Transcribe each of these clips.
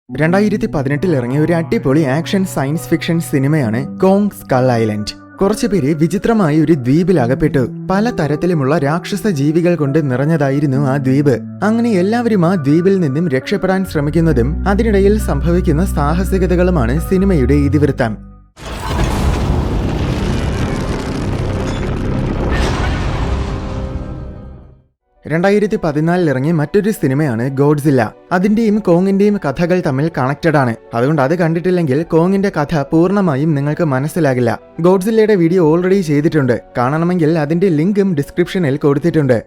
2018 ഇറങ്ങിയ ഒരു അടിപൊളി ആക്ഷൻ സയൻസ് ഫിക്ഷൻ സിനിമയാണ് കോങ് സ്കൾ ഐലൻഡ്. കുറച്ചുപേര് വിചിത്രമായ ഒരു ദ്വീപിൽ അകപ്പെട്ടു. പല തരത്തിലുമുള്ള രാക്ഷസ ജീവികൾ കൊണ്ട് നിറഞ്ഞതായിരുന്നു ആ ദ്വീപ്. അങ്ങനെ എല്ലാവരും ആ ദ്വീപിൽ നിന്നും രക്ഷപ്പെടാൻ ശ്രമിക്കുന്നതും അതിനിടയിൽ സംഭവിക്കുന്ന സാഹസികതകളുമാണ് സിനിമയുടെ ഇതിവൃത്തം. 2014 ഇറങ്ങിയ മറ്റൊരു സിനിമയാണ് ഗോഡ്സില്ല. അതിന്റെയും കോങ്ങിന്റെയും കഥകൾ തമ്മിൽ കണക്റ്റഡ് ആണ്. അതുകൊണ്ട് അത് കണ്ടിട്ടില്ലെങ്കിൽ കോങ്ങിന്റെ കഥ പൂർണ്ണമായും നിങ്ങൾക്ക് മനസ്സിലാകില്ല. ഗോഡ്സില്ലയുടെ വീഡിയോ ഓൾറെഡി ചെയ്തിട്ടുണ്ട്. കാണണമെങ്കിൽ അതിന്റെ ലിങ്കും ഡിസ്ക്രിപ്ഷനിൽ കൊടുത്തിട്ടുണ്ട്.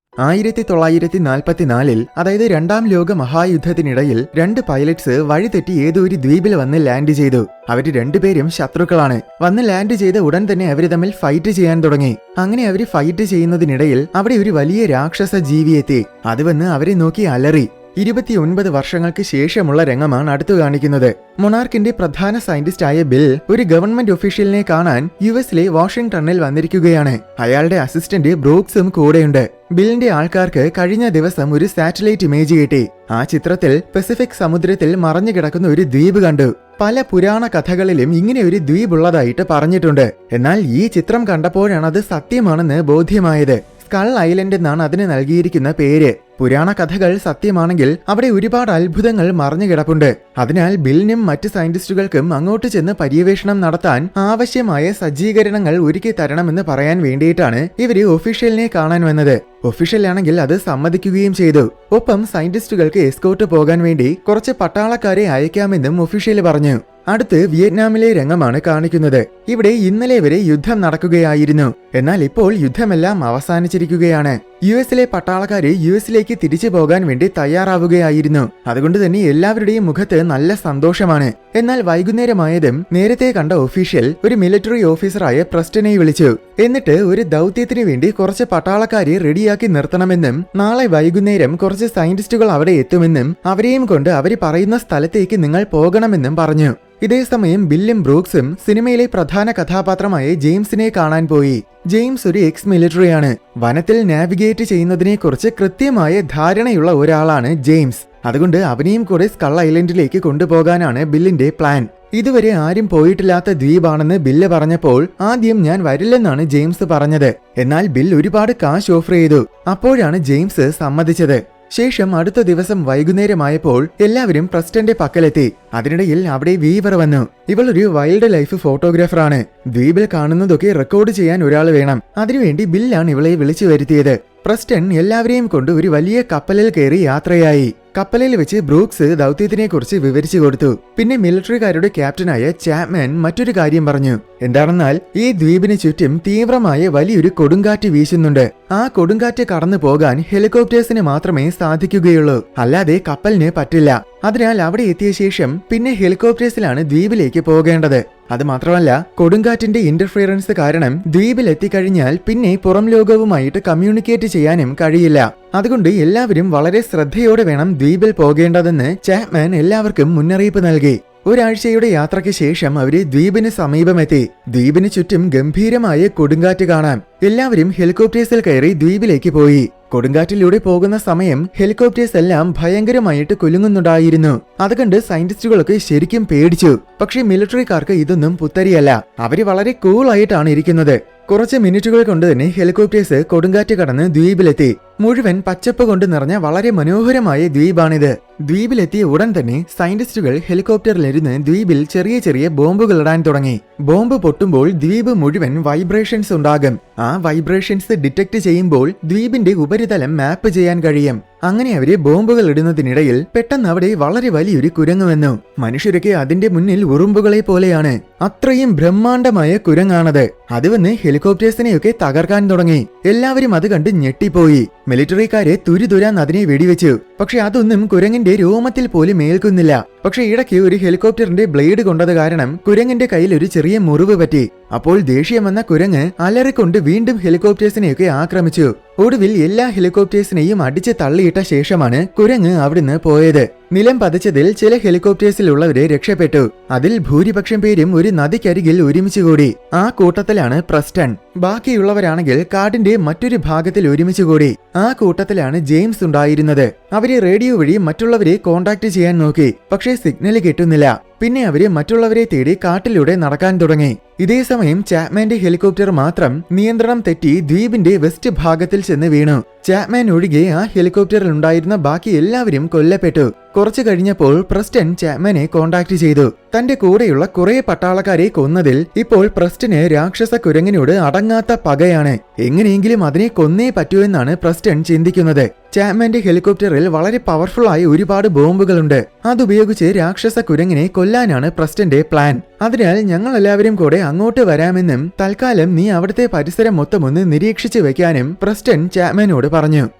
1944 അതായത് രണ്ടാം ലോക മഹായുദ്ധത്തിനിടയിൽ 2 പൈലറ്റ്സ് വഴിതെറ്റി ഏതോ ഒരു ദ്വീപിൽ വന്ന് ലാൻഡ് ചെയ്തു. അവര് രണ്ടുപേരും ശത്രുക്കളാണ്. വന്ന് ലാൻഡ് ചെയ്ത ഉടൻ തന്നെ അവര് തമ്മിൽ ഫൈറ്റ് ചെയ്യാൻ തുടങ്ങി. അങ്ങനെ അവര് ഫൈറ്റ് ചെയ്യുന്നതിനിടയിൽ അവിടെ ഒരു വലിയ രാക്ഷസ ജീവിയെത്തി. അത് വന്ന് അവരെ നോക്കി അലറി. 29 വർഷങ്ങൾക്ക് ശേഷമുള്ള രംഗമാണ് അടുത്തു കാണിക്കുന്നത്. മൊണാർക്കിന്റെ പ്രധാന സയന്റിസ്റ്റായ ബിൽ ഒരു ഗവൺമെന്റ് ഒഫീഷ്യലിനെ കാണാൻ യുഎസിലെ വാഷിംഗ്ടണിൽ വന്നിരിക്കുകയാണ്. അയാളുടെ അസിസ്റ്റന്റ് ബ്രൂക്സും കൂടെയുണ്ട്. ബില്ലിന്റെ ആൾക്കാർക്ക് കഴിഞ്ഞ ദിവസം ഒരു സാറ്റലൈറ്റ് ഇമേജ് കിട്ടി. ആ ചിത്രത്തിൽ പസഫിക് സമുദ്രത്തിൽ മറഞ്ഞു കിടക്കുന്ന ഒരു ദ്വീപ് കണ്ടു. പല പുരാണ കഥകളിലും ഇങ്ങനെ ഒരു ദ്വീപ് ഉള്ളതായിട്ട് പറഞ്ഞിട്ടുണ്ട്. എന്നാൽ ഈ ചിത്രം കണ്ടപ്പോഴാണ് അത് സത്യമാണെന്ന് ബോധ്യമായത്. സ്കൾ ഐലൻഡ് എന്നാണ് അതിന് നൽകിയിരിക്കുന്ന പേര്. പുരാണ കഥകൾ സത്യമാണെങ്കിൽ അവിടെ ഒരുപാട് അത്ഭുതങ്ങൾ മറഞ്ഞു കിടപ്പുണ്ട്. അതിനാൽ ബില്ലിനും മറ്റ് സയന്റിസ്റ്റുകൾക്കും അങ്ങോട്ട് ചെന്ന് പര്യവേഷണം നടത്താൻ ആവശ്യമായ സജ്ജീകരണങ്ങൾ ഒരുക്കി തരണമെന്ന് പറയാൻ വേണ്ടിയിട്ടാണ് ഇവര് ഒഫീഷ്യലിനെ കാണാൻ വന്നത്. ഒഫീഷ്യലാണെങ്കിൽ അത് സമ്മതിക്കുകയും ചെയ്തു. ഒപ്പം സയന്റിസ്റ്റുകൾക്ക് എസ്കോർട്ട് പോകാൻ വേണ്ടി കുറച്ച് പട്ടാളക്കാരെ അയക്കാമെന്നും ഒഫീഷ്യൽ പറഞ്ഞു. അടുത്ത് വിയറ്റ്നാമിലെ രംഗമാണ് കാണിക്കുന്നത്. ഇവിടെ ഇന്നലെ വരെ യുദ്ധം നടക്കുകയായിരുന്നു. എന്നാൽ ഇപ്പോൾ യുദ്ധമെല്ലാം അവസാനിച്ചിരിക്കുകയാണ്. യുഎസിലെ പട്ടാളക്കാര് യുഎസിലേക്ക് തിരിച്ചു പോകാൻ വേണ്ടി തയ്യാറാവുകയായിരുന്നു. അതുകൊണ്ട് തന്നെ എല്ലാവരുടെയും മുഖത്ത് നല്ല സന്തോഷമാണ്. എന്നാൽ വൈകുന്നേരമായതും നേരത്തെ കണ്ട ഒഫീഷ്യൽ ഒരു മിലിറ്ററി ഓഫീസറായ പ്രസ്റ്റനെ വിളിച്ചു. എന്നിട്ട് ഒരു ദൗത്യത്തിന് വേണ്ടി കുറച്ച് പട്ടാളക്കാരെ റെഡിയാക്കി നിർത്തണമെന്നും നാളെ വൈകുന്നേരം കുറച്ച് സയന്റിസ്റ്റുകൾ അവിടെ എത്തുമെന്നും അവരെയും കൊണ്ട് അവര് പറയുന്ന സ്ഥലത്തേക്ക് നിങ്ങൾ പോകണമെന്നും പറഞ്ഞു. ഇതേസമയം ബില്ലും ബ്രൂക്സും സിനിമയിലെ പ്രധാന കഥാപാത്രമായ ജെയിംസിനെ കാണാൻ പോയി. ജെയിംസ് ഒരു എക്സ് മിലിറ്ററിയാണ്. വനത്തിൽ നാവിഗേറ്റ് ചെയ്യുന്നതിനെക്കുറിച്ച് കൃത്യമായ ധാരണയുള്ള ഒരാളാണ് ജെയിംസ്. അതുകൊണ്ട് അവനെയും കൂടെ സ്കൾ ഐലൻഡിലേക്ക് കൊണ്ടുപോകാനാണ് ബില്ലിന്റെ പ്ലാൻ. ഇതുവരെ ആരും പോയിട്ടില്ലാത്ത ദ്വീപാണെന്ന് ബില്ല് പറഞ്ഞപ്പോൾ ആദ്യം ഞാൻ വരില്ലെന്നാണ് ജെയിംസ് പറഞ്ഞത്. എന്നാൽ ബിൽ ഒരുപാട് കാശ് ഓഫർ ചെയ്തു. അപ്പോഴാണ് ജെയിംസ് സമ്മതിച്ചത്. ശേഷം അടുത്ത ദിവസം വൈകുന്നേരമായപ്പോൾ എല്ലാവരും പ്രസ്റ്റന്റെ പക്കലെത്തി. അതിനിടയിൽ അവിടെ വീവർ വന്നു. ഇവൾ ഒരു വൈൽഡ് ലൈഫ് ഫോട്ടോഗ്രാഫറാണ്. ദ്വീപിൽ കാണുന്നതൊക്കെ റെക്കോർഡ് ചെയ്യാൻ ഒരാൾ വേണം. അതിനുവേണ്ടി ബില്ലാണ് ഇവളെ വിളിച്ചു വരുത്തിയത്. പ്രസ്റ്റൻ എല്ലാവരെയും കൊണ്ട് ഒരു വലിയ കപ്പലിൽ കയറി യാത്രയായി. കപ്പലിൽ വെച്ച് ബ്രൂക്സ് ദൗത്യത്തിനെ കുറിച്ച് വിവരിച്ചു കൊടുത്തു. പിന്നെ മിലിറ്ററിക്കാരുടെ ക്യാപ്റ്റനായ ചാപ്മാൻ മറ്റൊരു കാര്യം പറഞ്ഞു. എന്താണെന്നാൽ ഈ ദ്വീപിന് ചുറ്റും തീവ്രമായ വലിയൊരു കൊടുങ്കാറ്റ് വീശുന്നുണ്ട്. ആ കൊടുങ്കാറ്റ് കടന്നു പോകാൻ ഹെലികോപ്റ്റേഴ്സിന് മാത്രമേ സാധിക്കുകയുള്ളൂ. അല്ലാതെ കപ്പലിന് പറ്റില്ല. അതിനാൽ അവിടെ എത്തിയ ശേഷം പിന്നെ ഹെലികോപ്റ്റേഴ്സിലാണ് ദ്വീപിലേക്ക് പോകേണ്ടത്. അത് മാത്രമല്ല, കൊടുങ്കാറ്റിന്റെ ഇന്റർഫിയറൻസ് കാരണം ദ്വീപിൽ എത്തിക്കഴിഞ്ഞാൽ പിന്നെ പുറം ലോകവുമായിട്ട് കമ്മ്യൂണിക്കേറ്റ് ചെയ്യാനും കഴിയില്ല. അതുകൊണ്ട് എല്ലാവരും വളരെ ശ്രദ്ധയോടെ വേണം ദ്വീപിൽ പോകേണ്ടതെന്ന് ചാപ്മാൻ എല്ലാവർക്കും മുന്നറിയിപ്പ് നൽകി. ഒരാഴ്ചയുടെ യാത്രയ്ക്ക് ശേഷം അവര് ദ്വീപിന് സമീപമെത്തി. ദ്വീപിന് ചുറ്റും ഗംഭീരമായ കൊടുങ്കാറ്റ് കാണാം. എല്ലാവരും ഹെലികോപ്റ്റേഴ്സിൽ കയറി ദ്വീപിലേക്ക് പോയി. കൊടുങ്കാറ്റിലൂടെ പോകുന്ന സമയം ഹെലികോപ്റ്റേഴ്സ് എല്ലാം ഭയങ്കരമായിട്ട് കുലുങ്ങുന്നുണ്ടായിരുന്നു. അതുകണ്ട് സയന്റിസ്റ്റുകളൊക്കെ ശരിക്കും പേടിച്ചു. പക്ഷേ മിലിറ്ററിക്കാർക്ക് ഇതൊന്നും പുത്തരിയല്ല. അവര് വളരെ കൂളായിട്ടാണ് ഇരിക്കുന്നത്. കുറച്ച് മിനിറ്റുകൾ കൊണ്ട് തന്നെ ഹെലികോപ്റ്റേഴ്സ് കൊടുങ്കാറ്റ് കടന്ന് ദ്വീപിലെത്തി. മുഴുവൻ പച്ചപ്പ് കൊണ്ട് നിറഞ്ഞ വളരെ മനോഹരമായ ദ്വീപാണിത്. ദ്വീപിലെത്തിയ ഉടൻ തന്നെ സയന്റിസ്റ്റുകൾ ഹെലികോപ്റ്ററിലിരുന്ന് ദ്വീപിൽ ചെറിയ ചെറിയ ബോംബുകൾ ഇടാൻ തുടങ്ങി. ബോംബ് പൊട്ടുമ്പോൾ ദ്വീപ് മുഴുവൻ വൈബ്രേഷൻസ് ഉണ്ടാകും. ആ വൈബ്രേഷൻസ് ഡിറ്റക്ട് ചെയ്യുമ്പോൾ ദ്വീപിന്റെ ഉപരിതലം മാപ്പ് ചെയ്യാൻ കഴിയും. അങ്ങനെ അവര് ബോംബുകൾ ഇടുന്നതിനിടയിൽ പെട്ടെന്ന് അവിടെ വളരെ വലിയൊരു കുരങ്ങ് വന്നു. മനുഷ്യരൊക്കെ അതിന്റെ മുന്നിൽ ഉറുമ്പുകളെ പോലെയാണ്. അത്രയും ബ്രഹ്മാണ്ഡമായ കുരങ്ങാണത്. അത് വന്ന് ഹെലികോപ്റ്റേഴ്സിനെയൊക്കെ തകർക്കാൻ തുടങ്ങി. എല്ലാവരും അത് കണ്ട് ഞെട്ടിപ്പോയി. മിലിറ്ററിക്കാരെ തുരുതുരാൻ അതിനെ വെടിവെച്ചു. പക്ഷെ അതൊന്നും കുരങ്ങിന്റെ രോമത്തിൽ പോലും ഏൽക്കുന്നില്ല. പക്ഷെ ഇടയ്ക്ക് ഒരു ഹെലികോപ്റ്ററിന്റെ ബ്ലേഡ് കൊണ്ടത് കാരണം കുരങ്ങിന്റെ കയ്യിൽ ഒരു ചെറിയ മുറിവ് പറ്റി. അപ്പോൾ ദേഷ്യം വന്ന കുരങ്ങ് അലറിക്കൊണ്ട് വീണ്ടും ഹെലികോപ്റ്റേഴ്സിനെയൊക്കെ ആക്രമിച്ചു. ഒടുവിൽ എല്ലാ ഹെലികോപ്റ്റേഴ്സിനെയും അടിച്ച് തള്ളിയിട്ട ശേഷമാണ് കുരങ്ങ് അവിടുന്ന് പോയത്. നിലം പതിച്ചതിൽ ചില ഹെലികോപ്റ്റേഴ്സിലുള്ളവര് രക്ഷപ്പെട്ടു. അതിൽ ഭൂരിപക്ഷം പേരും ഒരു നദിക്കരികിൽ ഒരുമിച്ചുകൂടി. ആ കൂട്ടത്തിലാണ് പ്രസ്റ്റൺ. ബാക്കിയുള്ളവരാണെങ്കിൽ കാടിന്റെ മറ്റൊരു ഭാഗത്തിൽ ഒരുമിച്ചുകൂടി. ആ കൂട്ടത്തിലാണ് ജെയിംസ് ഉണ്ടായിരുന്നത്. അവര് റേഡിയോ വഴി മറ്റുള്ളവരെ കോണ്ടാക്ട് ചെയ്യാൻ നോക്കി, പക്ഷേ സിഗ്നൽ കിട്ടുന്നില്ല. പിന്നെ അവര് മറ്റുള്ളവരെ തേടി കാട്ടിലൂടെ നടക്കാൻ തുടങ്ങി. ഇതേ സമയം ചാപ്മാന്റെ ഹെലികോപ്റ്റർ മാത്രം നിയന്ത്രണം തെറ്റി ദ്വീപിന്റെ വെസ്റ്റ് ഭാഗത്തിൽ ചെന്ന് വീണു. ചാപ്മാൻ ഒഴികെ ആ ഹെലികോപ്റ്ററിൽ ഉണ്ടായിരുന്ന ബാക്കി എല്ലാവരും കൊല്ലപ്പെട്ടു. കുറച്ചു കഴിഞ്ഞപ്പോൾ പ്രസ്റ്റൺ ചാപ്മാനെ കോണ്ടാക്ട് ചെയ്തു. തന്റെ കൂടെയുള്ള കുറെ പട്ടാളക്കാരെ കൊന്നതിൽ ഇപ്പോൾ പ്രസ്റ്റന് രാക്ഷസ കുരങ്ങിനോട് അടങ്ങാത്ത പകയാണ്. എങ്ങനെയെങ്കിലും അതിനെ കൊന്നേ പറ്റൂ എന്നാണ് പ്രസ്റ്റൺ ചിന്തിക്കുന്നത്. ചാപ്മാന്റെ ഹെലികോപ്റ്ററിൽ വളരെ പവർഫുൾ ആയ ഒരുപാട് ബോംബുകളുണ്ട്. അതുപയോഗിച്ച് രാക്ഷസ കുരങ്ങിനെ കൊല്ലാനാണ് പ്രസ്റ്റന്റെ പ്ലാൻ. അതിനാൽ ഞങ്ങൾ എല്ലാവരും കൂടെ അങ്ങോട്ട് വരാമെന്നും തൽക്കാലം നീ അവിടുത്തെ പരിസരം മൊത്തം ഒന്ന് നിരീക്ഷിച്ചു വെക്കാനും പ്രസ്റ്റൺ ചാപ്മാനോട് പറഞ്ഞു.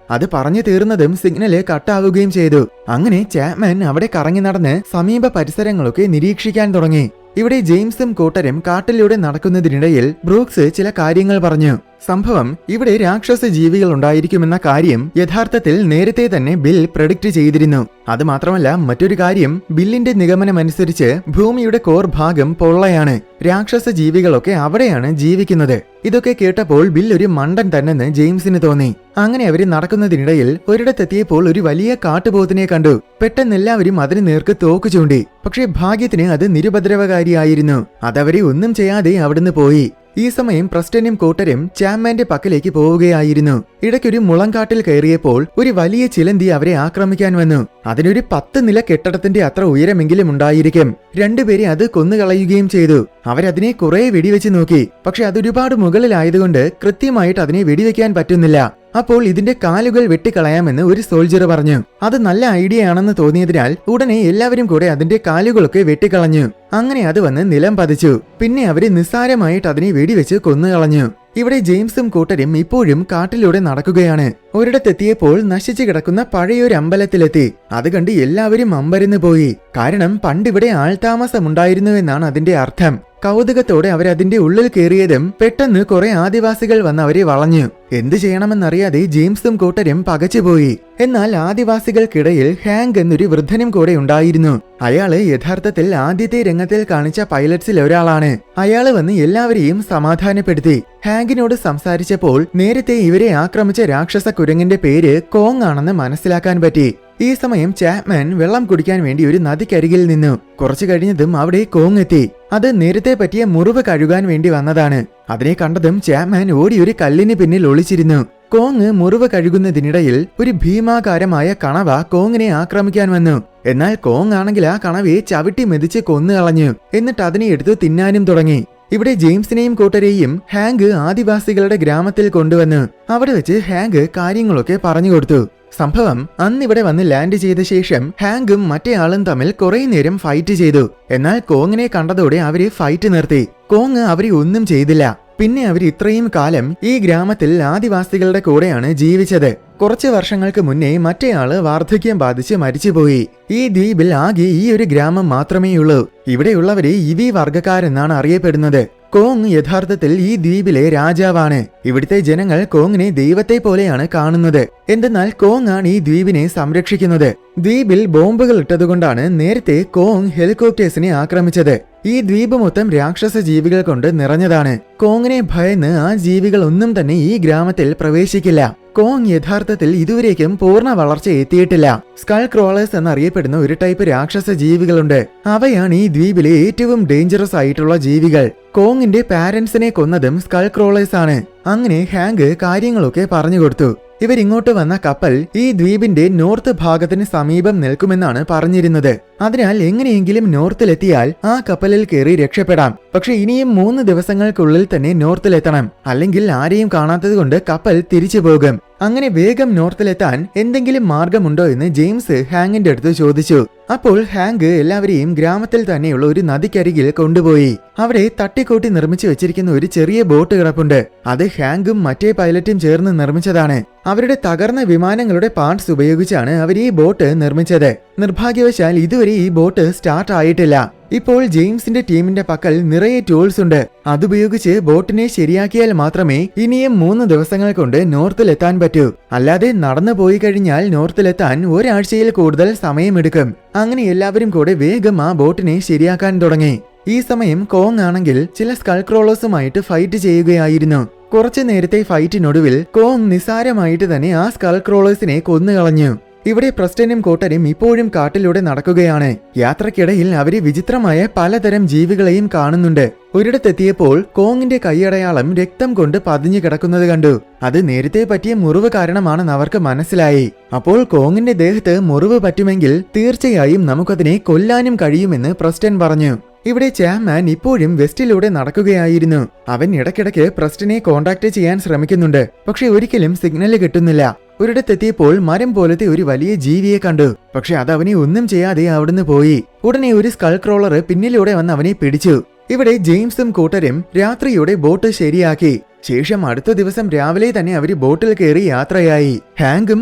അത് പറഞ്ഞു തീർന്നതും സിഗ്നല് കട്ടാവുകയും ചെയ്തു. അങ്ങനെ ചാപ്മാൻ അവിടെ കറങ്ങി നടന്ന് സമീപ പരിസരങ്ങളൊക്കെ നിരീക്ഷിക്കാൻ തുടങ്ങി. ഇവിടെ ജെയിംസും കൂട്ടരും കാട്ടിലൂടെ നടക്കുന്നതിനിടയിൽ ബ്രൂക്സ് ചില കാര്യങ്ങൾ പറഞ്ഞു. സംഭവം ഇവിടെ രാക്ഷസ ജീവികൾ ഉണ്ടായിരിക്കുമെന്ന കാര്യം യഥാർത്ഥത്തിൽ നേരത്തെ തന്നെ ബിൽ പ്രെഡിക്റ്റ് ചെയ്തിരുന്നു. അതുമാത്രമല്ല, മറ്റൊരു കാര്യം, ബില്ലിന്റെ നിഗമനമനുസരിച്ച് ഭൂമിയുടെ കോർ ഭാഗം പൊള്ളയാണ്. രാക്ഷസ ജീവികളൊക്കെ അവിടെയാണ് ജീവിക്കുന്നത്. ഇതൊക്കെ കേട്ടപ്പോൾ ബിൽ ഒരു മണ്ടൻ തന്നെന്ന് ജെയിംസിന് തോന്നി. അങ്ങനെ അവര് നടക്കുന്നതിനിടയിൽ ഒരിടത്തെത്തിയപ്പോൾ ഒരു വലിയ കാട്ടുപോത്തിനെ കണ്ടു. പെട്ടെന്ന് എല്ലാവരും അതിന് നേർക്ക് തോക്ക് ചൂണ്ടി. പക്ഷേ ഭാഗ്യത്തിന് അത് നിരുപദ്രവകാരിയായിരുന്നു. അതവരെ ഒന്നും ചെയ്യാതെ അവിടുന്ന് പോയി. ഈ സമയം പ്രസ്റ്റനും കൂട്ടരും ചാപ്മാന്റെ പക്കലേക്ക് പോവുകയായിരുന്നു. ഇടയ്ക്കൊരു മുളങ്കാട്ടിൽ കയറിയപ്പോൾ ഒരു വലിയ ചിലന്തി അവരെ ആക്രമിക്കാൻ വന്നു. അതിനൊരു 10 നില കെട്ടിടത്തിന്റെ അത്ര ഉയരമെങ്കിലും ഉണ്ടായിരിക്കും. രണ്ടുപേരെ അത് കൊന്നുകളയുകയും ചെയ്തു. അവരതിനെ കുറെ വെടിവെച്ച് നോക്കി. പക്ഷെ അതൊരുപാട് മുകളിലായതുകൊണ്ട് കൃത്യമായിട്ട് അതിനെ വെടിവെക്കാൻ പറ്റുന്നില്ല. അപ്പോൾ ഇതിന്റെ കാലുകൾ വെട്ടിക്കളയാമെന്ന് ഒരു സോൾജർ പറഞ്ഞു. അത് നല്ല ഐഡിയ ആണെന്ന് തോന്നിയതിനാൽ ഉടനെ എല്ലാവരും കൂടെ അതിന്റെ കാലുകളൊക്കെ വെട്ടിക്കളഞ്ഞു. അങ്ങനെ അത് വന്ന് നിലം പതിച്ചു. പിന്നെ അവര് നിസ്സാരമായിട്ട് അതിനെ വെടിവെച്ച് കൊന്നുകളഞ്ഞു. ഇവിടെ ജെയിംസും കൂട്ടരും ഇപ്പോഴും കാട്ടിലൂടെ നടക്കുകയാണ്. ഒരിടത്തെത്തിയപ്പോൾ നശിച്ചു കിടക്കുന്ന പഴയൊരു അമ്പലത്തിലെത്തി. അത് കണ്ട് എല്ലാവരും അമ്പരന്ന് പോയി. കാരണം പണ്ടിവിടെ ആൾതാമസമുണ്ടായിരുന്നുവെന്നാണ് അതിന്റെ അർത്ഥം. കൗതുകത്തോടെ അവരതിന്റെ ഉള്ളിൽ കയറിയതും പെട്ടെന്ന് കുറെ ആദിവാസികൾ വന്ന് അവരെ വളഞ്ഞു. എന്തു ചെയ്യണമെന്നറിയാതെ ജെയിംസും കൂട്ടരും പകച്ചുപോയി. എന്നാൽ ആദിവാസികൾക്കിടയിൽ ഹാങ്ക് എന്നൊരു വൃദ്ധനും കൂടെ ഉണ്ടായിരുന്നു. അയാള് യഥാർത്ഥത്തിൽ ആദ്യത്തെ രംഗത്തിൽ കാണിച്ച പൈലറ്റ്സിൽ ഒരാളാണ്. അയാള് വന്ന് എല്ലാവരെയും സമാധാനപ്പെടുത്തി. ഹാങ്കിനോട് സംസാരിച്ചപ്പോൾ നേരത്തെ ഇവരെ ആക്രമിച്ച രാക്ഷസ കുരങ്ങിന്റെ പേര് കോങ് ആണെന്ന് മനസ്സിലാക്കാൻ പറ്റി. ഈ സമയം ചാപ്മാൻ വെള്ളം കുടിക്കാൻ വേണ്ടി ഒരു നദിക്കരികിൽ നിന്നു. കുറച്ചു കഴിഞ്ഞതും അവിടെ കോങ് എത്തി. അത് നേരത്തെ പറ്റിയ മുറിവ് കഴുകാൻ വേണ്ടി വന്നതാണ്. അതിനെ കണ്ടതും ചാപ്മാൻ ഓടി ഒരു കല്ലിന് പിന്നിൽ ഒളിച്ചിരുന്നു. കോങ് മുറിവ് കഴുകുന്നതിനിടയിൽ ഒരു ഭീമാകാരമായ കണവ കോങ്ങിനെ ആക്രമിക്കാൻ വന്നു. എന്നാൽ കോങ് ആണെങ്കിൽ ആ കണവയെ ചവിട്ടി മെതിച്ച് കൊന്നുകളഞ്ഞു. എന്നിട്ട് അതിനെ എടുത്തു തിന്നാനും തുടങ്ങി. ഇവിടെ ജെയിംസിനെയും കൂട്ടരെയും ഹാങ്ക് ആദിവാസികളുടെ ഗ്രാമത്തിൽ കൊണ്ടുവന്നു. അവിടെ വെച്ച് ഹാങ്ക് കാര്യങ്ങളൊക്കെ പറഞ്ഞു കൊടുത്തു. സംഭവം, അന്നിവിടെ വന്ന് ലാൻഡ് ചെയ്ത ശേഷം ഹാങ്കും മറ്റേ ആളും തമ്മിൽ കുറെ നേരം ഫൈറ്റ് ചെയ്തു. എന്നാൽ കോങ്ങിനെ കണ്ടതോടെ അവര് ഫൈറ്റ് നിർത്തി. കോങ് അവരെ ഒന്നും ചെയ്തില്ല. പിന്നെ അവർ ഇത്രയും കാലം ഈ ഗ്രാമത്തിൽ ആദിവാസികളുടെ കൂടെയാണ് ജീവിച്ചത്. കുറച്ച് വർഷങ്ങൾക്ക് മുന്നേ മറ്റേയാള് വാർദ്ധക്യം ബാധിച്ച് മരിച്ചുപോയി. ഈ ദ്വീപിൽ ആകെ ഈ ഒരു ഗ്രാമം മാത്രമേയുള്ളൂ. ഇവിടെയുള്ളവരെ ഇവി വർഗ്ഗക്കാരെന്നാണ് അറിയപ്പെടുന്നത്. കോങ് യഥാർത്ഥത്തിൽ ഈ ദ്വീപിലെ രാജാവാണ്. ഇവിടുത്തെ ജനങ്ങൾ കോങ്ങിനെ ദൈവത്തെ പോലെയാണ് കാണുന്നത്. എന്തെന്നാൽ കോങ് ആണ് ഈ ദ്വീപിനെ സംരക്ഷിക്കുന്നത്. ദ്വീപിൽ ബോംബുകൾ ഇട്ടതുകൊണ്ടാണ് നേരത്തെ കോങ് ഹെലികോപ്റ്റേഴ്സിനെ ആക്രമിച്ചത്. ഈ ദ്വീപ് മൊത്തം രാക്ഷസ ജീവികൾ കൊണ്ട് നിറഞ്ഞതാണ്. കോങ്ങിനെ ഭയന്ന് ആ ജീവികൾ ഒന്നും തന്നെ ഈ ഗ്രാമത്തിൽ പ്രവേശിക്കില്ല. കോങ് യഥാർത്ഥത്തിൽ ഇതുവരേക്കും പൂർണ്ണ വളർച്ച എത്തിയിട്ടില്ല. സ്കൾ ക്രോളേഴ്സ് എന്നറിയപ്പെടുന്ന ഒരു ടൈപ്പ് രാക്ഷസ ജീവികളുണ്ട്. അവയാണ് ഈ ദ്വീപിലെ ഏറ്റവും ഡേഞ്ചറസ് ആയിട്ടുള്ള ജീവികൾ. കോങ്ങിന്റെ പാരന്റ്സിനെ കൊന്നതും സ്കൾ ക്രോളേഴ്സ് ആണ്. അങ്ങനെ ഹാങ്ക് കാര്യങ്ങളൊക്കെ പറഞ്ഞു കൊടുത്തു. ഇവരിങ്ങോട്ട് വന്ന കപ്പൽ ഈ ദ്വീപിന്റെ നോർത്ത് ഭാഗത്തിന് സമീപം നിൽക്കുമെന്നാണ് പറഞ്ഞിരുന്നത്. അതിനാൽ എങ്ങനെയെങ്കിലും നോർത്തിലെത്തിയാൽ ആ കപ്പലിൽ കയറി രക്ഷപ്പെടാം. പക്ഷെ ഇനിയും 3 ദിവസങ്ങൾക്കുള്ളിൽ തന്നെ നോർത്തിലെത്തണം. അല്ലെങ്കിൽ ആരെയും കാണാത്തത് കൊണ്ട് കപ്പൽ തിരിച്ചു പോകും. അങ്ങനെ വേഗം നോർത്തിലെത്താൻ എന്തെങ്കിലും മാർഗമുണ്ടോ എന്ന് ജെയിംസ് ഹാങ്കിന്റെ അടുത്ത് ചോദിച്ചു. അപ്പോൾ ഹാങ്ക് എല്ലാവരെയും ഗ്രാമത്തിൽ തന്നെയുള്ള ഒരു നദിക്കരികിൽ കൊണ്ടുപോയി. അവിടെ തട്ടിക്കൂട്ടി നിർമ്മിച്ചു വെച്ചിരിക്കുന്ന ഒരു ചെറിയ ബോട്ട് കിടപ്പുണ്ട്. അത് ഹാങ്കും മറ്റേ പൈലറ്റും ചേർന്ന് നിർമ്മിച്ചതാണ്. അവരുടെ തകർന്ന വിമാനങ്ങളുടെ പാർട്സ് ഉപയോഗിച്ചാണ് അവർ ഈ ബോട്ട് നിർമ്മിച്ചത്. നിർഭാഗ്യവശാൽ ഇതുവരെ ഈ ബോട്ട് സ്റ്റാർട്ട് ആയിട്ടില്ല. ഇപ്പോൾ ജെയിംസിന്റെ ടീമിന്റെ പക്കൽ നിറയെ ടൂൾസ് ഉണ്ട്. അതുപയോഗിച്ച് ബോട്ടിനെ ശരിയാക്കിയാൽ മാത്രമേ ഇനിയും 3 ദിവസങ്ങൾ കൊണ്ട് നോർത്തിലെത്താൻ പറ്റൂ. അല്ലാതെ നടന്നു പോയി കഴിഞ്ഞാൽ നോർത്തിലെത്താൻ ഒരാഴ്ചയിൽ കൂടുതൽ സമയമെടുക്കും. അങ്ങനെ എല്ലാവരും കൂടെ വേഗം ആ ബോട്ടിനെ ശരിയാക്കാൻ തുടങ്ങി. ഈ സമയം കോങ് ആണെങ്കിൽ ചില സ്കൾ ക്രോളേഴ്സുമായിട്ട് ഫൈറ്റ് ചെയ്യുകയായിരുന്നു. കുറച്ചു നേരത്തെ ഫൈറ്റിനൊടുവിൽ കോങ് നിസാരമായിട്ട് തന്നെ ആ സ്കൾ ക്രോളേഴ്സിനെ കൊന്നുകളഞ്ഞു. ഇവിടെ പ്രസ്റ്റനും കൂട്ടരും ഇപ്പോഴും കാട്ടിലൂടെ നടക്കുകയാണ്. യാത്രക്കിടയിൽ അവര് വിചിത്രമായ പലതരം ജീവികളെയും കാണുന്നുണ്ട്. ഒരിടത്തെത്തിയപ്പോൾ കോങ്ങിന്റെ കൈയടയാളം രക്തം കൊണ്ട് പതിഞ്ഞു കിടക്കുന്നത് കണ്ടു. അത് നേരത്തെ പറ്റിയ മുറിവ് കാരണമാണെന്ന് അവർക്ക് മനസ്സിലായി. അപ്പോൾ കോങ്ങിന്റെ ദേഹത്ത് മുറിവ് പറ്റുമെങ്കിൽ തീർച്ചയായും നമുക്കതിനെ കൊല്ലാനും കഴിയുമെന്ന് പ്രസ്റ്റൻ പറഞ്ഞു. ഇവിടെ ചാപ്മാൻ ഇപ്പോഴും വെസ്റ്റിലൂടെ നടക്കുകയായിരുന്നു. അവൻ ഇടയ്ക്കിടയ്ക്ക് പ്രസ്റ്റനെ കോണ്ടാക്ട് ചെയ്യാൻ ശ്രമിക്കുന്നുണ്ട്. പക്ഷെ ഒരിക്കലും സിഗ്നല് കിട്ടുന്നില്ല. ഒരിടത്തെത്തിയപ്പോൾ മരം പോലത്തെ ഒരു വലിയ ജീവിയെ കണ്ടു. പക്ഷെ അത് അവനെ ഒന്നും ചെയ്യാതെ അവിടുന്ന് പോയി. ഉടനെ ഒരു സ്കൾ ക്രോളർ പിന്നിലൂടെ വന്ന് അവനെ പിടിച്ചു. ഇവിടെ ജെയിംസും കൂട്ടരും രാത്രിയോടെ ബോട്ട് ശരിയാക്കി. ശേഷം അടുത്ത ദിവസം രാവിലെ തന്നെ അവര് ബോട്ടിൽ കയറി യാത്രയായി. ഹാങ്കും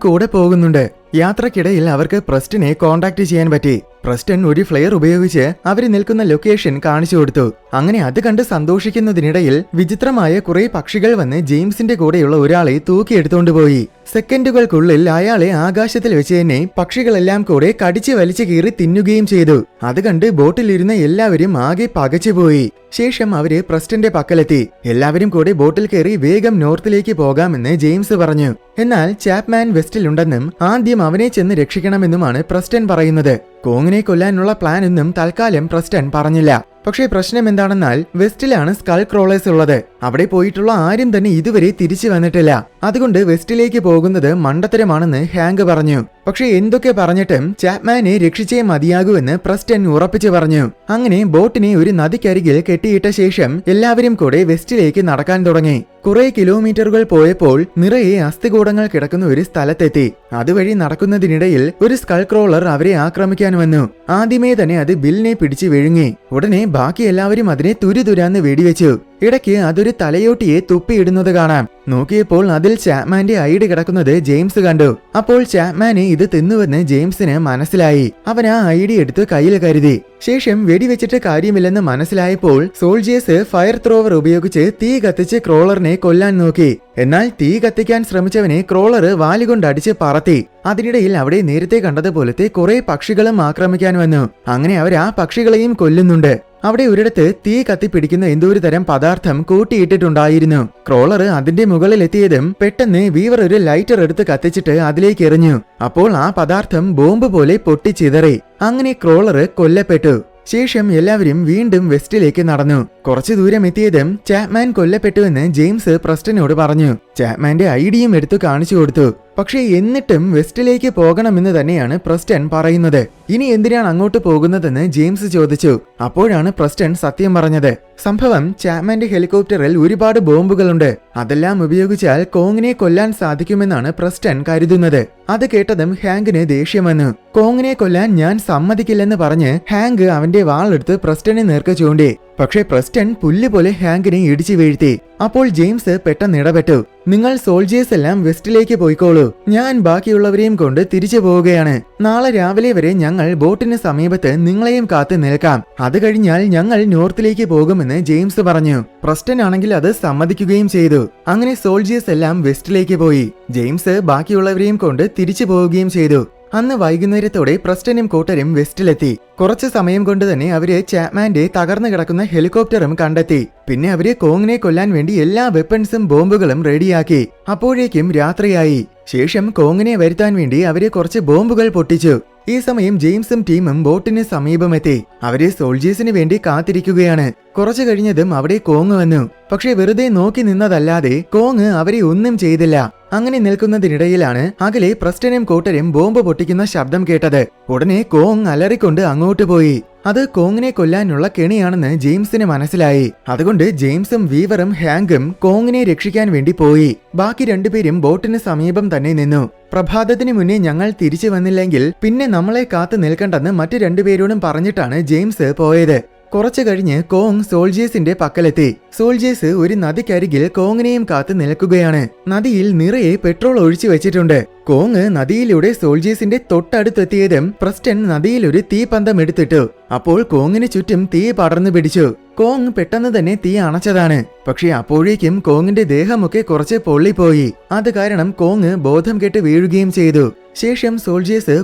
കൂടെ പോകുന്നുണ്ട്. യാത്രക്കിടയിൽ അവർക്ക് പ്രസ്റ്റനെ കോണ്ടാക്ട് ചെയ്യാൻ പറ്റി. പ്രസ്റ്റൻ ഒരു ഫ്ലെയർ ഉപയോഗിച്ച് അവര് നിൽക്കുന്ന ലൊക്കേഷൻ കാണിച്ചു കൊടുത്തു. അങ്ങനെ അത് കണ്ട് സന്തോഷിക്കുന്നതിനിടയിൽ വിചിത്രമായ കുറെ പക്ഷികൾ വന്ന് ജെയിംസിന്റെ കൂടെയുള്ള ഒരാളെ തൂക്കിയെടുത്തോണ്ട് പോയി. സെക്കൻഡുകൾക്കുള്ളിൽ അയാളെ ആകാശത്തിൽ വെച്ച് തന്നെ പക്ഷികളെല്ലാം കൂടെ കടിച്ചു വലിച്ചു കീറി തിന്നുകയും ചെയ്തു. അത് കണ്ട് ബോട്ടിലിരുന്ന എല്ലാവരും ആകെ പകച്ചുപോയി. ശേഷം അവര് പ്രസ്റ്റന്റെ പക്കലെത്തി. എല്ലാവരും കൂടെ ബോട്ടിൽ കയറി വേഗം നോർത്തിലേക്ക് പോകാമെന്ന് ജെയിംസ് പറഞ്ഞു. എന്നാൽ ചാപ്മാൻ വെസ്റ്റിലുണ്ടെന്നും ആദ്യം അവനെ ചെന്ന് രക്ഷിക്കണമെന്നുമാണ് പ്രസ്റ്റൻ പറയുന്നത്. കോങ്ങിനെ കൊല്ലാനുള്ള പ്ലാൻ ഒന്നും തൽക്കാലം പ്രസ്റ്റൻ പറഞ്ഞില്ല. പക്ഷേ പ്രശ്നം എന്താണെന്നാൽ വെസ്റ്റിലാണ് സ്കൾ ക്രോളേഴ്സ് ഉള്ളത്. അവിടെ പോയിട്ടുള്ള ആരും തന്നെ ഇതുവരെ തിരിച്ചു വന്നിട്ടില്ല. അതുകൊണ്ട് വെസ്റ്റിലേക്ക് പോകുന്നത് മണ്ടത്തരമാണെന്ന് ഹാങ്ക് പറഞ്ഞു. പക്ഷെ എന്തൊക്കെ പറഞ്ഞിട്ടും ചാപ്മാനെ രക്ഷിച്ചേ മതിയാകൂവെന്ന് പ്രസ്റ്റൻ ഉറപ്പിച്ചു പറഞ്ഞു. അങ്ങനെ ബോട്ടിനെ ഒരു നദിക്കരികിൽ കെട്ടിയിട്ട ശേഷം എല്ലാവരും കൂടെ വെസ്റ്റിലേക്ക് നടക്കാൻ തുടങ്ങി. കുറെ കിലോമീറ്ററുകൾ പോയപ്പോൾ നിറയെ അസ്ഥികൂടങ്ങൾ കിടക്കുന്ന ഒരു സ്ഥലത്തെത്തി. അതുവഴി നടക്കുന്നതിനിടയിൽ ഒരു സ്കൾ ക്രോളർ അവരെ ആക്രമിക്കാൻ വന്നു. ആദ്യമേ തന്നെ അത് ബില്ലിനെ പിടിച്ചു വിഴുങ്ങി. ഉടനെ ബാക്കി എല്ലാവരും അതിനെ തുരുതുരാന്ന് വെടിവെച്ചു. ഇടയ്ക്ക് അതൊരു തലയോട്ടിയെ തുപ്പിയിടുന്നത് കാണാം. നോക്കിയപ്പോൾ അതിൽ ചാപ്മാന്റെ ഐഡ് കിടക്കുന്നത് ജെയിംസ് കണ്ടു. അപ്പോൾ ചാപ്മാനെ ഇത് തിന്നുവെന്ന് ജെയിംസിന് മനസ്സിലായി. അവൻ ആ ഐഡി എടുത്ത് കയ്യിൽ കരുതി. ശേഷം വെടിവെച്ചിട്ട് കാര്യമില്ലെന്ന് മനസ്സിലായപ്പോൾ സോൾജേഴ്സ് ഫയർ ത്രോവർ ഉപയോഗിച്ച് തീ കത്തിച്ച് ക്രോളറിനെ കൊല്ലാൻ നോക്കി. എന്നാൽ തീ കത്തിക്കാൻ ശ്രമിച്ചവനെ ക്രോളർ വാലുകൊണ്ടടിച്ച് പറത്തി. അതിനിടയിൽ അവിടെ നേരത്തെ കണ്ടതുപോലത്തെ കുറെ പക്ഷികളും ആക്രമിക്കാൻ വന്നു. അങ്ങനെ അവർ ആ പക്ഷികളെയും കൊല്ലുന്നുണ്ട്. അവിടെ ഒരിടത്ത് തീ കത്തിപ്പിടിക്കുന്ന എന്തോ ഒരു തരം പദാർത്ഥം കൂട്ടിയിട്ടിട്ടുണ്ടായിരുന്നു. ക്രോളർ അതിന്റെ മുകളിലെത്തിയതും പെട്ടെന്ന് വീവർ ഒരു ലൈറ്റർ എടുത്ത് കത്തിച്ചിട്ട് അതിലേക്ക് എറിഞ്ഞു. അപ്പോൾ ആ പദാർത്ഥം ബോംബ് പോലെ പൊട്ടിച്ചിതറി. അങ്ങനെ ക്രോളർ കൊല്ലപ്പെട്ടു. ശേഷം എല്ലാവരും വീണ്ടും വെസ്റ്റിലേക്ക് നടന്നു. കുറച്ചു ദൂരം എത്തിയതും ചാപ്മാൻ കൊല്ലപ്പെട്ടുവെന്ന് ജെയിംസ് പ്രസ്റ്റനോട് പറഞ്ഞു. ചാപ്മാന്റെ ഐഡിയും എടുത്തു കാണിച്ചു കൊടുത്തു. പക്ഷേ എന്നിട്ടും വെസ്റ്റിലേക്ക് പോകണമെന്ന് തന്നെയാണ് പ്രസ്റ്റൻ പറയുന്നത്. ഇനി എന്തിനാണ് അങ്ങോട്ട് പോകുന്നതെന്ന് ജെയിംസ് ചോദിച്ചു. അപ്പോഴാണ് പ്രസ്റ്റൻ സത്യം പറഞ്ഞത്. സംഭവം ചാപ്മാന്റെ ഹെലികോപ്റ്ററിൽ ഒരുപാട് ബോംബുകളുണ്ട്. അതെല്ലാം ഉപയോഗിച്ചാൽ കോങ്ങിനെ കൊല്ലാൻ സാധിക്കുമെന്നാണ് പ്രസ്റ്റൻ കരുതുന്നത്. അത് കേട്ടതും ഹാങ്കിന് ദേഷ്യം വന്നു. കോങ്ങിനെ കൊല്ലാൻ ഞാൻ സമ്മതിക്കില്ലെന്ന് പറഞ്ഞ് ഹാങ്ക് അവന്റെ വാളെടുത്ത് പ്രസ്റ്റനെ നേർക്ക് ചൂണ്ടി. പക്ഷേ പ്രസ്റ്റൻ പുല്ലുപോലെ ഹാങ്കിനെ ഇടിച്ചു വീഴ്ത്തി. അപ്പോൾ ജെയിംസ് പെട്ടെന്ന് ഇടപെട്ടു. നിങ്ങൾ സോൾജേഴ്സ് എല്ലാം വെസ്റ്റിലേക്ക് പോയിക്കോളൂ. ഞാൻ ബാക്കിയുള്ളവരെയും കൊണ്ട് തിരിച്ചു പോവുകയാണ്. നാളെ രാവിലെ വരെ ഞങ്ങൾ ബോട്ടിന് സമീപത്ത് നിങ്ങളെയും കാത്തു നിൽക്കാം. അത് കഴിഞ്ഞാൽ ഞങ്ങൾ നോർത്തിലേക്ക് പോകുമെന്ന് ജെയിംസ് പറഞ്ഞു. പ്രസ്റ്റൻ ആണെങ്കിൽ അത് സമ്മതിക്കുകയും ചെയ്തു. അങ്ങനെ സോൾജേഴ്സ് എല്ലാം വെസ്റ്റിലേക്ക് പോയി. ജെയിംസ് ബാക്കിയുള്ളവരെയും കൊണ്ട് തിരിച്ചു പോവുകയും ചെയ്തു. അന്ന് വൈകുന്നേരത്തോടെ പ്രസ്റ്റനും കൂട്ടരും വെസ്റ്റിലെത്തി. കുറച്ചു സമയം കൊണ്ട് തന്നെ അവര് ചാപ്മാന്റെ തകർന്നു കിടക്കുന്ന ഹെലികോപ്റ്ററും കണ്ടെത്തി. പിന്നെ അവര് കോങ്ങിനെ കൊല്ലാൻ വേണ്ടി എല്ലാ വെപ്പൺസും ബോംബുകളും റെഡിയാക്കി. അപ്പോഴേക്കും രാത്രിയായി. ശേഷം കോങ്ങിനെ വരുത്താൻ വേണ്ടി അവര് കുറച്ച് ബോംബുകൾ പൊട്ടിച്ചു. ഈ സമയം ജെയിംസും ടീമും ബോട്ടിന് സമീപമെത്തി. അവര് സോൾജേഴ്സിന് വേണ്ടി കാത്തിരിക്കുകയാണ്. കുറച്ചു കഴിഞ്ഞതും അവിടെ കോങ് വന്നു. പക്ഷെ വെറുതെ നോക്കി നിന്നതല്ലാതെ കോങ് അവരെ ഒന്നും ചെയ്തില്ല. അങ്ങനെ നിൽക്കുന്നതിനിടയിലാണ് അകലെ പ്രസ്റ്റനും കൂട്ടരും ബോംബ് പൊട്ടിക്കുന്ന ശബ്ദം കേട്ടത്. ഉടനെ കോങ് അലറിക്കൊണ്ട് അങ്ങോട്ട് പോയി. അത് കോങ്ങിനെ കൊല്ലാനുള്ള കെണിയാണെന്ന് ജെയിംസിന് മനസ്സിലായി. അതുകൊണ്ട് ജെയിംസും വീവറും ഹാങ്കും കോങ്ങിനെ രക്ഷിക്കാൻ വേണ്ടി പോയി. ബാക്കി രണ്ടുപേരും ബോട്ടിന് സമീപം തന്നെ നിന്നു. പ്രഭാതത്തിന് മുന്നേ ഞങ്ങൾ തിരിച്ചു വന്നില്ലെങ്കിൽ പിന്നെ നമ്മളെ കാത്തു നിൽക്കണ്ടെന്ന് മറ്റു രണ്ടുപേരോടും പറഞ്ഞിട്ടാണ് ജെയിംസ് പോയത്. കുറച്ചു കഴിഞ്ഞ് കോങ് സോൾജേഴ്സിന്റെ പക്കലെത്തി. സോൾജേഴ്സ് ഒരു നദിക്കരികിൽ കോങ്ങിനെയും കാത്തു നിൽക്കുകയാണ്. നദിയിൽ നിറയെ പെട്രോൾ ഒഴിച്ചു വെച്ചിട്ടുണ്ട്. കോങ് നദിയിലൂടെ സോൾജേഴ്സിന്റെ തൊട്ടടുത്തെത്തിയതും പ്രസ്റ്റൺ നദിയിൽ ഒരു തീപന്തം എടുത്തിട്ടു. അപ്പോൾ കോങ്ങിന് ചുറ്റും തീ പടർന്നു പിടിച്ചു. കോങ് പെട്ടെന്ന് തന്നെ തീ അണച്ചതാണ്. പക്ഷെ അപ്പോഴേക്കും കോങ്ങിന്റെ ദേഹമൊക്കെ കുറച്ച് പൊള്ളിപ്പോയി. അത് കാരണം കോങ് ബോധം കെട്ട് വീഴുകയും ചെയ്തു. ശേഷം സോൾജേഴ്സ്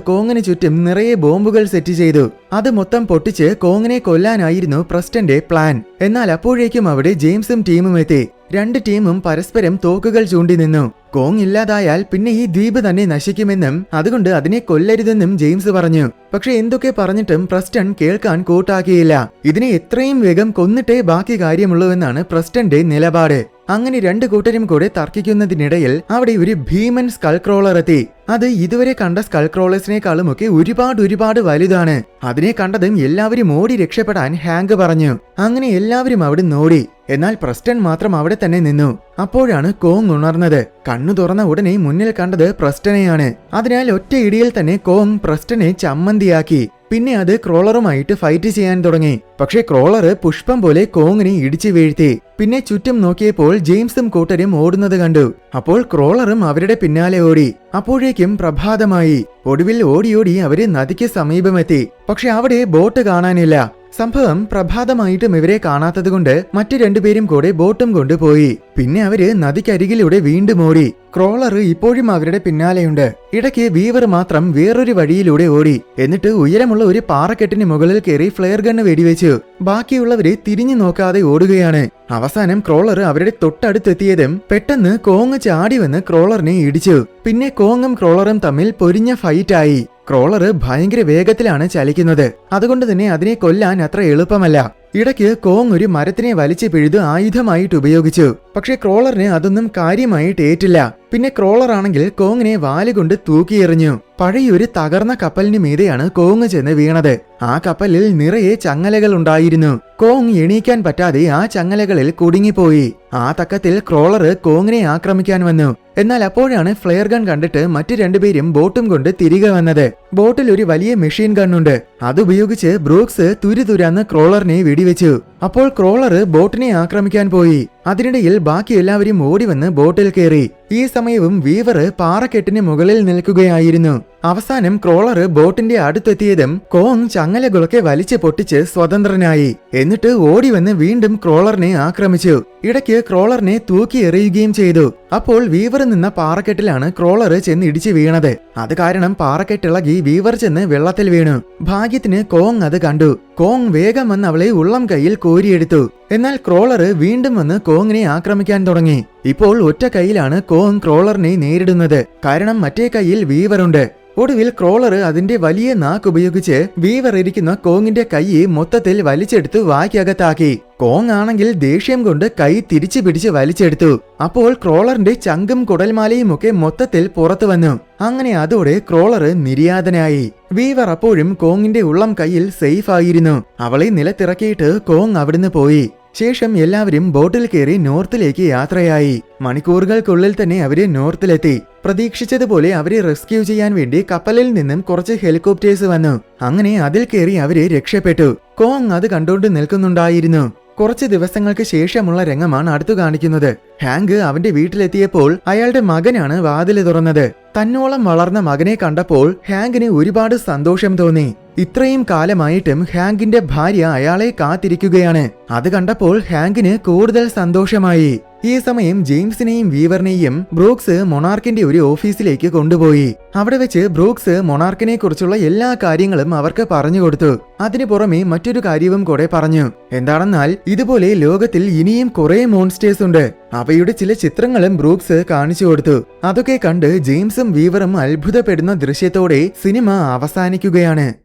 കോങ്ങിന് ചുറ്റും നിറയെ ബോംബുകൾ സെറ്റ് ചെയ്തു. അത് മൊത്തം പൊട്ടിച്ച് കോങ്ങിനെ കൊല്ലാനായിരുന്നു പ്രസ്റ്റന്റെ പ്ലാൻ. എന്നാൽ അപ്പോഴേക്കും അവിടെ ജെയിംസും ടീമും എത്തി. രണ്ട് ടീമും പരസ്പരം തോക്കുകൾ ചൂണ്ടി നിന്നു. കോങ് ഇല്ലാതായാൽ പിന്നെ ഈ ദ്വീപ് തന്നെ നശിക്കുമെന്നും അതുകൊണ്ട് അതിനെ കൊല്ലരുതെന്നും ജെയിംസ് പറഞ്ഞു. പക്ഷെ എന്തൊക്കെ പറഞ്ഞിട്ടും പ്രസ്റ്റൺ കേൾക്കാൻ കൂട്ടാക്കിയില്ല. ഇതിനെ എത്രയും വേഗം കൊന്നിട്ടേ ബാക്കി കാര്യമുള്ളൂവെന്നാണ് പ്രസ്റ്റന്റെ നിലപാട്. അങ്ങനെ രണ്ടു കൂട്ടരും കൂടെ തർക്കിക്കുന്നതിനിടയിൽ അവിടെ ഒരു ഭീമൻ സ്കൾ ക്രോളർ എത്തി. അത് ഇതുവരെ കണ്ട സ്കൾ ക്രോളേഴ്സിനേക്കാളുമൊക്കെ ഒരുപാട് വലുതാണ്. അതിനെ കണ്ടതും എല്ലാവരും ഓടി രക്ഷപ്പെടാൻ ഹാങ്ക് പറഞ്ഞു. അങ്ങനെ എല്ലാവരും അവിടെ ഓടി. എന്നാൽ പ്രസ്റ്റൺ മാത്രം അവിടെ തന്നെ നിന്നു. അപ്പോഴാണ് കോങ് ഉണർന്നത്. കണ്ണു തുറന്ന ഉടനെ മുന്നിൽ കണ്ടത് പ്രസ്റ്റനെയാണ്. അതിനാൽ ഒറ്റ ഇടിയിൽ തന്നെ കോങ് പ്രസ്റ്റനെ ചമ്മന്തിയാക്കി. പിന്നെ അത് ക്രോളറുമായിട്ട് ഫൈറ്റ് ചെയ്യാൻ തുടങ്ങി. പക്ഷെ ക്രോളർ പുഷ്പം പോലെ കോങ്ങിനെ ഇടിച്ചു വീഴ്ത്തി. പിന്നെ ചുറ്റും നോക്കിയപ്പോൾ ജെയിംസും കൂട്ടരും ഓടുന്നത് കണ്ടു. അപ്പോൾ ക്രോളറും അവരുടെ പിന്നാലെ ഓടി. അപ്പോഴേക്കും പ്രഭാതമായി. ഒടുവിൽ ഓടി അവര് നദിക്ക് സമീപമെത്തി. പക്ഷെ അവിടെ ബോട്ട് കാണാനില്ല. സംഭവം പ്രഭാതമായിട്ടും ഇവരെ കാണാത്തതുകൊണ്ട് മറ്റു രണ്ടുപേരും കൂടെ ബോട്ടും കൊണ്ടുപോയി. പിന്നെ അവര് നദിക്കരികിലൂടെ വീണ്ടും ഓടി. ക്രോളർ ഇപ്പോഴും അവരുടെ പിന്നാലെയുണ്ട്. ഇടയ്ക്ക് വീവർ മാത്രം വേറൊരു വഴിയിലൂടെ ഓടി. എന്നിട്ട് ഉയരമുള്ള ഒരു പാറക്കെട്ടിന് മുകളിൽ കയറി ഫ്ലെയർ ഗണ്ണ് വെടിവെച്ചു. ബാക്കിയുള്ളവര് തിരിഞ്ഞു നോക്കാതെ ഓടുകയാണ്. അവസാനം ക്രോളർ അവരുടെ തൊട്ടടുത്തെത്തിയതും പെട്ടെന്ന് കോങ് ചാടി വന്ന് ക്രോളറിനെ ഇടിച്ചു. പിന്നെ കോങ്ങും ക്രോളറും തമ്മിൽ പൊരിഞ്ഞ ഫൈറ്റായി. ക്രോളർ ഭയങ്കര വേഗത്തിലാണ് ചലിക്കുന്നത്. അതുകൊണ്ട് തന്നെ അതിനെ കൊല്ലാൻ അത്ര എളുപ്പമല്ല. ഇടയ്ക്ക് കോങ് ഒരു മരത്തിനെ വലിച്ചു പിഴുത് ആയുധമായിട്ട് ഉപയോഗിച്ചു. പക്ഷെ ക്രോളറിന് അതൊന്നും കാര്യമായിട്ട് ഏറ്റില്ല. പിന്നെ ക്രോളർ ആണെങ്കിൽ കോങ്ങിനെ വാലുകൊണ്ട് തൂക്കിയെറിഞ്ഞു. പഴയൊരു തകർന്ന കപ്പലിന് മീതെയാണ് കോങ് ചെന്ന് വീണത്. ആ കപ്പലിൽ നിറയെ ചങ്ങലകൾ ഉണ്ടായിരുന്നു. കോങ് എണീക്കാൻ പറ്റാതെ ആ ചങ്ങലകളിൽ കുടുങ്ങിപ്പോയി. ആ തക്കത്തിൽ ക്രോളർ കോങ്ങിനെ ആക്രമിക്കാൻ വന്നു. എന്നാൽ അപ്പോഴാണ് ഫ്ലെയർ ഗൺ കണ്ടിട്ട് മറ്റു രണ്ടുപേരും ബോട്ടും കൊണ്ട് തിരികെ വന്നത്. ബോട്ടിൽ ഒരു വലിയ മെഷീൻ ഗണ്ണുണ്ട്. അതുപയോഗിച്ച് ബ്രൂക്സ് തുരുതുരാന്ന് ക്രോളറിനെ വെടിവെച്ചു. അപ്പോൾ ക്രോളർ ബോട്ടിനെ ആക്രമിക്കാൻ പോയി. അതിനിടയിൽ ബാക്കി എല്ലാവരും ഓടിവന്ന് ബോട്ടിൽ കയറി. ഈ സമയവും വീവർ പാറക്കെട്ടിന് മുകളിൽ നിൽക്കുകയായിരുന്നു. അവസാനം ക്രോളർ ബോട്ടിന്റെ അടുത്തെത്തിയതും കോങ് ചങ്ങലകളൊക്കെ വലിച്ചു പൊട്ടിച്ച് സ്വതന്ത്രനായി. എന്നിട്ട് ഓടിവന്ന് വീണ്ടും ക്രോളറിനെ ആക്രമിച്ചു. ഇടയ്ക്ക് ക്രോളറിനെ തൂക്കി എറിയുകയും ചെയ്തു. അപ്പോൾ വീവർ നിന്ന പാറക്കെട്ടിലാണ് ക്രോളർ ചെന്ന് ഇടിച്ചു വീണത്. അത് കാരണം പാറക്കെട്ടിളകി വീവർ ചെന്ന് വെള്ളത്തിൽ വീണു. ഭാഗ്യത്തിന് കോങ് അത് കണ്ടു. കോങ് വേഗം വന്ന് അവളെ ഉള്ളം കൈയിൽ കോരിയെടുത്തു. എന്നാൽ ക്രോളർ വീണ്ടും വന്ന് കോങ്ങിനെ ആക്രമിക്കാൻ തുടങ്ങി. ഇപ്പോൾ ഒറ്റ കൈയിലാണ് കോങ് ക്രോളറിനെ നേരിടുന്നത്. കാരണം മറ്റേ കൈയിൽ വീവറുണ്ട്. ഒടുവിൽ ക്രോളർ അതിന്റെ വലിയ നാക്ക് ഉപയോഗിച്ച് വീവർ ഇരിക്കുന്ന കോങ്ങിന്റെ കൈ മൊത്തത്തിൽ വലിച്ചെടുത്ത് വായ്ക്കകത്താക്കി. കോങ് ആണെങ്കിൽ ദേഷ്യം കൊണ്ട് കൈ തിരിച്ചു പിടിച്ച് വലിച്ചെടുത്തു. അപ്പോൾ ക്രോളറിന്റെ ചങ്കും കുടൽമാലയും ഒക്കെ മൊത്തത്തിൽ പുറത്തു വന്നു. അങ്ങനെ അതോടെ ക്രോളർ നിര്യാതനായി. വീവർ അപ്പോഴും കോങ്ങിന്റെ ഉള്ളം കൈയിൽ സേഫ് ആയിരുന്നു. അവളെ നിലത്തിറക്കിയിട്ട് കോങ് അവിടുന്ന് പോയി. ശേഷം എല്ലാവരും ബോട്ടിൽ കയറി നോർത്തിലേക്ക് യാത്രയായി. മണിക്കൂറുകൾക്കുള്ളിൽ തന്നെ അവര് നോർത്തിലെത്തി. പ്രതീക്ഷിച്ചതുപോലെ അവരെ റെസ്ക്യൂ ചെയ്യാൻ വേണ്ടി കപ്പലിൽ നിന്നും കുറച്ച് ഹെലികോപ്റ്റേഴ്സ് വന്നു. അങ്ങനെ അതിൽ കയറി അവര് രക്ഷപ്പെട്ടു. കോങ് അത് കണ്ടുകൊണ്ട് നിൽക്കുന്നുണ്ടായിരുന്നു. കുറച്ച് ദിവസങ്ങൾക്ക് ശേഷമുള്ള രംഗമാണ് അടുത്തു കാണിക്കുന്നത്. ഹാങ്ക് അവന്റെ വീട്ടിലെത്തിയപ്പോൾ അയാളുടെ മകനാണ് വാതില് തുറന്നത്. തന്നോളം വളർന്ന മകനെ കണ്ടപ്പോൾ ഹാങ്കിന് ഒരുപാട് സന്തോഷം തോന്നി. ഇത്രയും കാലമായിട്ടും ഹാങ്കിന്റെ ഭാര്യ അയാളെ കാത്തിരിക്കുകയാണ്. അത് കണ്ടപ്പോൾ ഹാങ്കിന് കൂടുതൽ സന്തോഷമായി. ഈ സമയം ജെയിംസിനെയും വീവറിനെയും ബ്രൂക്സ് മൊണാർക്കിന്റെ ഒരു ഓഫീസിലേക്ക് കൊണ്ടുപോയി. അവിടെ വെച്ച് ബ്രൂക്സ് മൊണാർക്കിനെ കുറിച്ചുള്ള എല്ലാ കാര്യങ്ങളും അവർക്ക് പറഞ്ഞു കൊടുത്തു. അതിനു പുറമെ മറ്റൊരു കാര്യവും കൂടെ പറഞ്ഞു. എന്താണെന്നാൽ ഇതുപോലെ ലോകത്തിൽ ഇനിയും കുറെ മോൺസ്റ്റേഴ്സ് ഉണ്ട്. അവയുടെ ചില ചിത്രങ്ങളും ബ്രൂക്സ് കാണിച്ചു കൊടുത്തു. അതൊക്കെ കണ്ട് ജെയിംസും വീവറും അത്ഭുതപ്പെടുന്ന ദൃശ്യത്തോടെ സിനിമ അവസാനിക്കുകയാണ്.